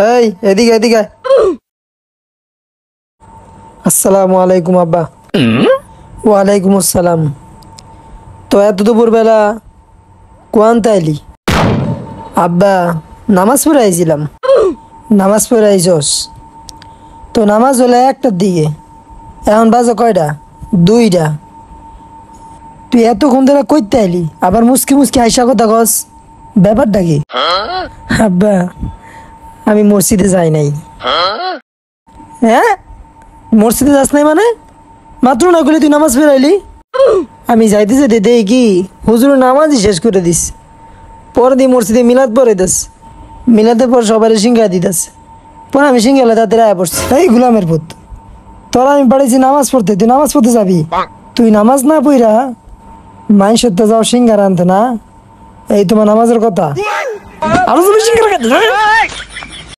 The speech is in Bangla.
এই এদিকে এদিকে আয়। আসসালামু আলাইকুম আব্বা। ওয়ালাইকুম আসসালাম। তো এত দুপুর বেলা কোয়ান তাইলি? আব্বা নামাজ পড়ে আইছিলাম। নামাজ পড়ে আইছস? তো নামাজ হলে একটার দিকে, এখন বাজে কয়টা? দুইটা। তুই এতক্ষণ ধরে কইতে আইলি, আবার মুসকি মুসকি আইসা কথা কস, ব্যাপারটা কি? আব্বা আমি মসজিদে যাই নাই। হ্যাঁ, মসজিদে যাস নাই মানে? মাত্র না করলে তুই নামাজ পড়াইলি। আমি যাইতে যেতে দেই কি হুজুর নামাজই শেষ করে দিস। পরে দিয়ে মসজিদে মিলাদ পরে দাস, মিলাদের পর সবাই সিংহা দিতাস। পরে আমি সিংহালে তাদের আয়া পড়ছি। এই গুলামের পুত, তোরা আমি পাঠাইছি নামাজ পড়তে, তুই নামাজ পড়তে যাবি? তুই নামাজ না পইরা মাইন সত্য যাও সিংহার আনতে না? এই তোমার নামাজের কথা? আরো তুমি সিংহার